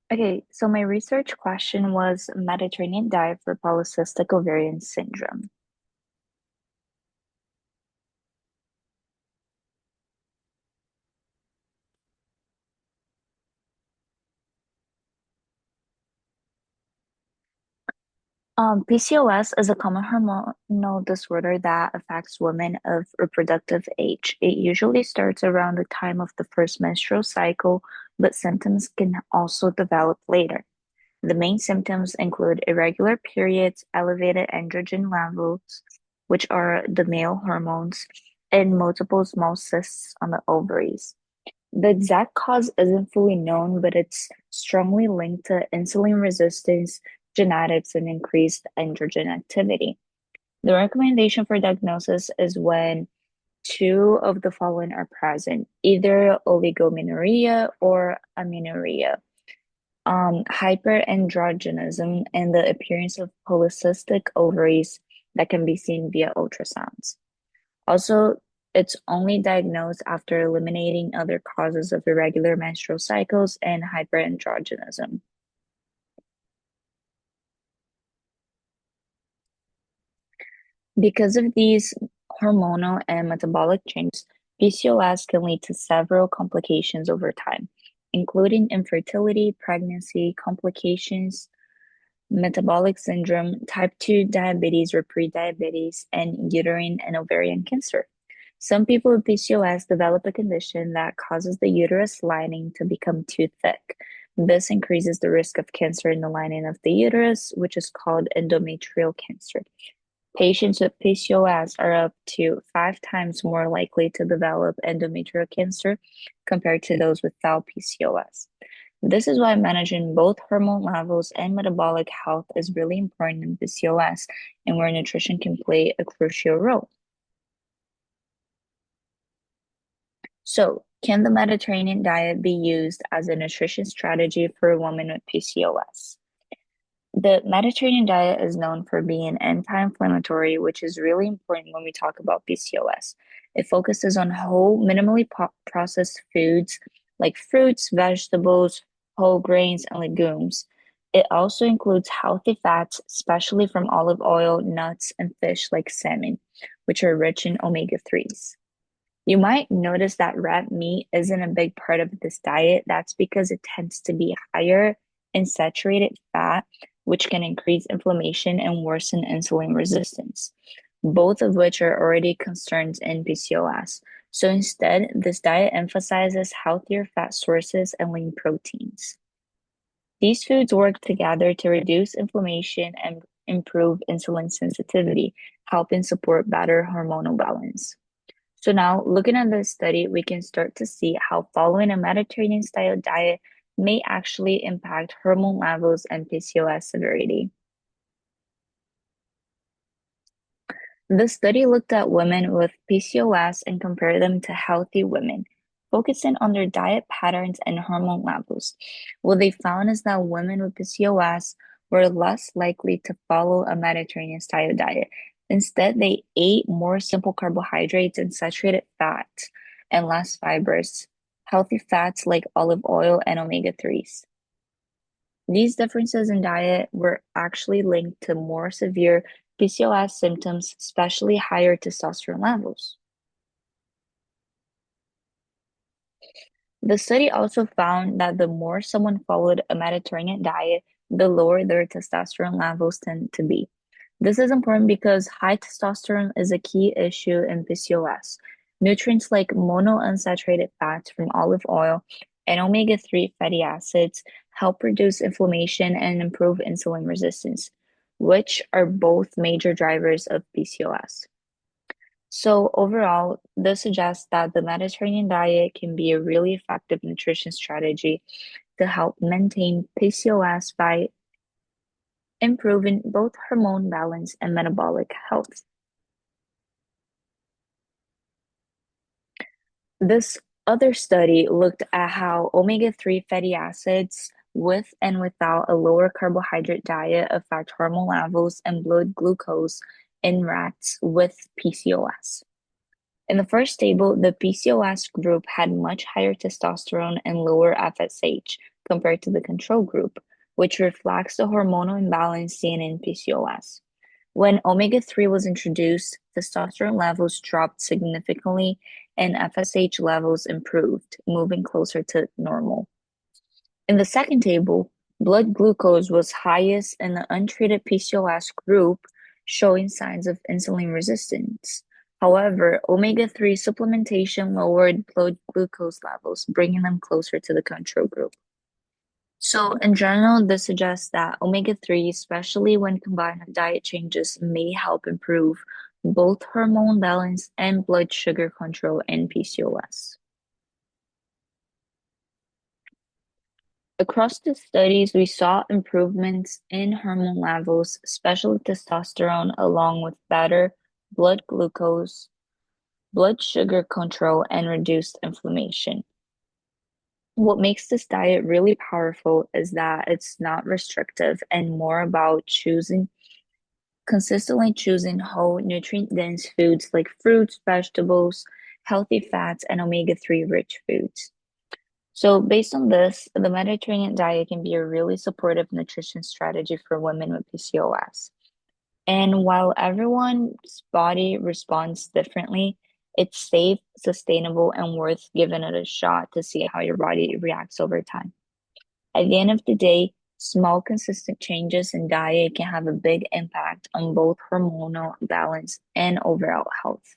Okay, so my research question was Mediterranean diet for polycystic ovarian syndrome. PCOS is a common hormonal disorder that affects women of reproductive age. It usually starts around the time of the first menstrual cycle, but symptoms can also develop later. The main symptoms include irregular periods, elevated androgen levels, which are the male hormones, and multiple small cysts on the ovaries. The exact cause isn't fully known, but it's strongly linked to insulin resistance, genetics, and increased androgen activity. The recommendation for diagnosis is when two of the following are present, either oligomenorrhea or amenorrhea, hyperandrogenism, and the appearance of polycystic ovaries that can be seen via ultrasounds. Also, it's only diagnosed after eliminating other causes of irregular menstrual cycles and hyperandrogenism. Because of these hormonal and metabolic changes, PCOS can lead to several complications over time, including infertility, pregnancy complications, metabolic syndrome, type 2 diabetes or prediabetes, and uterine and ovarian cancer. Some people with PCOS develop a condition that causes the uterus lining to become too thick. This increases the risk of cancer in the lining of the uterus, which is called endometrial cancer. Patients with PCOS are up to 5 times more likely to develop endometrial cancer compared to those without PCOS. This is why managing both hormone levels and metabolic health is really important in PCOS and where nutrition can play a crucial role. So, can the Mediterranean diet be used as a nutrition strategy for a woman with PCOS? The Mediterranean diet is known for being anti-inflammatory, which is really important when we talk about PCOS. It focuses on whole, minimally processed foods like fruits, vegetables, whole grains, and legumes. It also includes healthy fats, especially from olive oil, nuts, and fish like salmon, which are rich in omega-3s. You might notice that red meat isn't a big part of this diet. That's because it tends to be higher in saturated fat, which can increase inflammation and worsen insulin resistance, both of which are already concerns in PCOS. So instead, this diet emphasizes healthier fat sources and lean proteins. These foods work together to reduce inflammation and improve insulin sensitivity, helping support better hormonal balance. So now, looking at this study, we can start to see how following a Mediterranean style diet may actually impact hormone levels and PCOS severity. The study looked at women with PCOS and compared them to healthy women, focusing on their diet patterns and hormone levels. What they found is that women with PCOS were less likely to follow a Mediterranean style diet. Instead, they ate more simple carbohydrates and saturated fats and less fibers, healthy fats like olive oil and omega-3s. These differences in diet were actually linked to more severe PCOS symptoms, especially higher testosterone levels. The study also found that the more someone followed a Mediterranean diet, the lower their testosterone levels tend to be. This is important because high testosterone is a key issue in PCOS. Nutrients like monounsaturated fats from olive oil and omega-3 fatty acids help reduce inflammation and improve insulin resistance, which are both major drivers of PCOS. So overall, this suggests that the Mediterranean diet can be a really effective nutrition strategy to help maintain PCOS by improving both hormone balance and metabolic health. This other study looked at how omega-3 fatty acids with and without a lower carbohydrate diet affect hormone levels and blood glucose in rats with PCOS. In the first table, the PCOS group had much higher testosterone and lower FSH compared to the control group, which reflects the hormonal imbalance seen in PCOS. When omega-3 was introduced, testosterone levels dropped significantly and FSH levels improved, moving closer to normal. In the second table, blood glucose was highest in the untreated PCOS group, showing signs of insulin resistance. However, omega-3 supplementation lowered blood glucose levels, bringing them closer to the control group. So, in general, this suggests that omega-3, especially when combined with diet changes, may help improve both hormone balance and blood sugar control in PCOS. Across the studies, we saw improvements in hormone levels, especially testosterone, along with better blood glucose, blood sugar control, and reduced inflammation. What makes this diet really powerful is that it's not restrictive and more about consistently choosing whole nutrient-dense foods like fruits, vegetables, healthy fats, and omega-3 rich foods. So, based on this, the Mediterranean diet can be a really supportive nutrition strategy for women with PCOS. And while everyone's body responds differently, it's safe, sustainable, and worth giving it a shot to see how your body reacts over time. At the end of the day, small, consistent changes in diet can have a big impact on both hormonal balance and overall health.